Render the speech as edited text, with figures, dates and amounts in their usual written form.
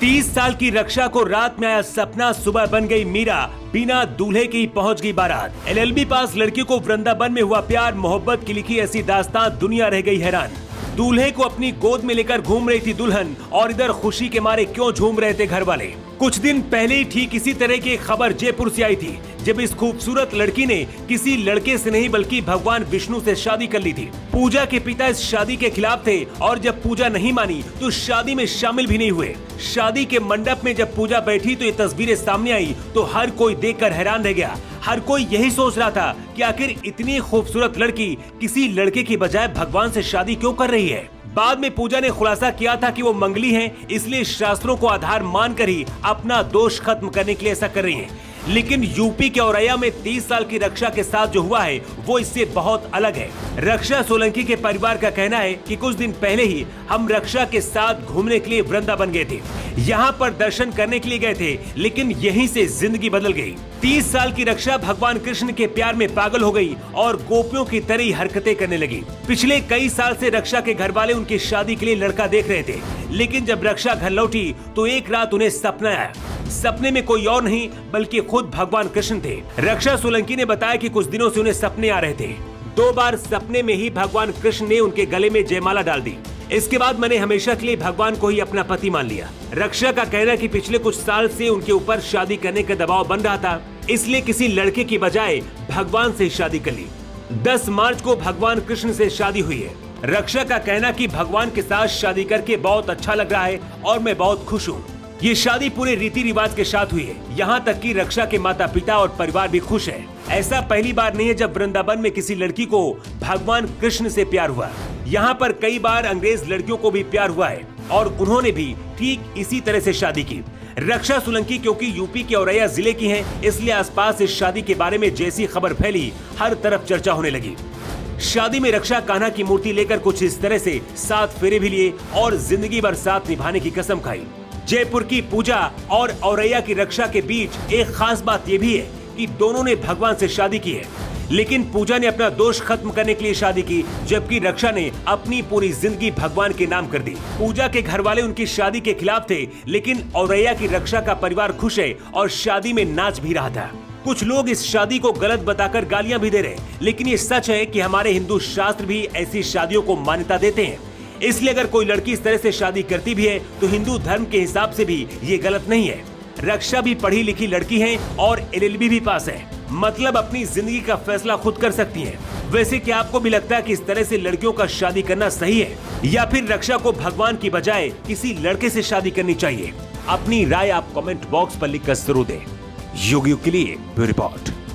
30 साल की रक्षा को रात में आया सपना, सुबह बन गई मीरा, बिना दूल्हे की ही पहुंच गई बारात। एलएलबी पास लड़की को वृंदावन में हुआ प्यार, मोहब्बत की लिखी ऐसी दास्तान, दुनिया रह गई हैरान। दूल्हे को अपनी गोद में लेकर घूम रही थी दुल्हन, और इधर खुशी के मारे क्यों झूम रहे थे घर वाले। कुछ दिन पहले ही ठीक इसी तरह की एक खबर जयपुर से आई थी, जब इस खूबसूरत लड़की ने किसी लड़के से नहीं बल्कि भगवान विष्णु से शादी कर ली थी। पूजा के पिता इस शादी के खिलाफ थे, और जब पूजा नहीं मानी तो शादी में शामिल भी नहीं हुए। शादी के मंडप में जब पूजा बैठी तो ये तस्वीरें सामने आई तो हर कोई देखकर हैरान रह गया। हर कोई यही सोच रहा था कि आखिर इतनी खूबसूरत लड़की किसी लड़के की बजाय भगवान से शादी क्यों कर रही है। बाद में पूजा ने खुलासा किया था कि वो मंगली हैं, इसलिए शास्त्रों को आधार मानकर ही अपना दोष खत्म करने के लिए ऐसा कर रही हैं। लेकिन यूपी के औरैया में 30 साल की रक्षा के साथ जो हुआ है वो इससे बहुत अलग है। रक्षा सोलंकी के परिवार का कहना है कि कुछ दिन पहले ही हम रक्षा के साथ घूमने के लिए वृंदावन गए थे। यहाँ पर दर्शन करने के लिए गए थे, लेकिन यहीं से जिंदगी बदल गई। 30 साल की रक्षा भगवान कृष्ण के प्यार में पागल हो गई और गोपियों की तरह ही हरकतें करने लगी। पिछले कई साल से रक्षा के घर वाले उनकी शादी के लिए लड़का देख रहे थे, लेकिन जब रक्षा घर लौटी तो एक रात उन्हें सपना आया। सपने में कोई और नहीं बल्कि खुद भगवान कृष्ण थे। रक्षा सोलंकी ने बताया कि कुछ दिनों से उन्हें सपने आ रहे थे। 2 बार सपने में ही भगवान कृष्ण ने उनके गले में जयमाला डाल दी। इसके बाद मैंने हमेशा के लिए भगवान को ही अपना पति मान लिया। रक्षा का कहना कि पिछले कुछ साल से उनके ऊपर शादी करने का दबाव बन रहा था, इसलिए किसी लड़के की बजाय भगवान से शादी कर ली। 10 मार्च को भगवान कृष्ण से शादी हुई है। रक्षा का कहना कि भगवान के साथ शादी करके बहुत अच्छा लग रहा है और मैं बहुत खुश हूँ। ये शादी पूरे रीति रिवाज के साथ हुई है। यहाँ तक कि रक्षा के माता पिता और परिवार भी खुश है। ऐसा पहली बार नहीं है जब वृंदावन में किसी लड़की को भगवान कृष्ण से प्यार हुआ। यहाँ पर कई बार अंग्रेज लड़कियों को भी प्यार हुआ है और उन्होंने भी ठीक इसी तरह से शादी की। रक्षा सोलंकी क्योंकि यूपी के औरैया जिले की हैं, इसलिए आसपास इस शादी के बारे में जैसी खबर फैली हर तरफ चर्चा होने लगी। शादी में रक्षा कान्हा की मूर्ति लेकर कुछ इस तरह से 7 फेरे भी लिए और जिंदगी भर साथ निभाने की कसम खाई। जयपुर की पूजा और औरैया की रक्षा के बीच एक खास बात ये भी है कि दोनों ने भगवान से शादी की है, लेकिन पूजा ने अपना दोष खत्म करने के लिए शादी की, जबकि रक्षा ने अपनी पूरी जिंदगी भगवान के नाम कर दी। पूजा के घर वाले उनकी शादी के खिलाफ थे, लेकिन औरैया की रक्षा का परिवार खुश है और शादी में नाच भी रहा था। कुछ लोग इस शादी को गलत बताकर गालियां भी दे रहे, लेकिन ये सच है कि हमारे हिंदू शास्त्र भी ऐसी शादियों को मान्यता देते हैं। इसलिए अगर कोई लड़की इस तरह से शादी करती भी है तो हिंदू धर्म के हिसाब से भी ये गलत नहीं है। रक्षा भी पढ़ी लिखी लड़की है और एलएलबी भी पास है, मतलब अपनी जिंदगी का फैसला खुद कर सकती है। वैसे क्या आपको भी लगता है कि इस तरह से लड़कियों का शादी करना सही है, या फिर रक्षा को भगवान की बजाय किसी लड़के से शादी करनी चाहिए? अपनी राय आप कमेंट बॉक्स पर लिखकर जरूर दें। युग युग के लिए ब्यूरो रिपोर्ट।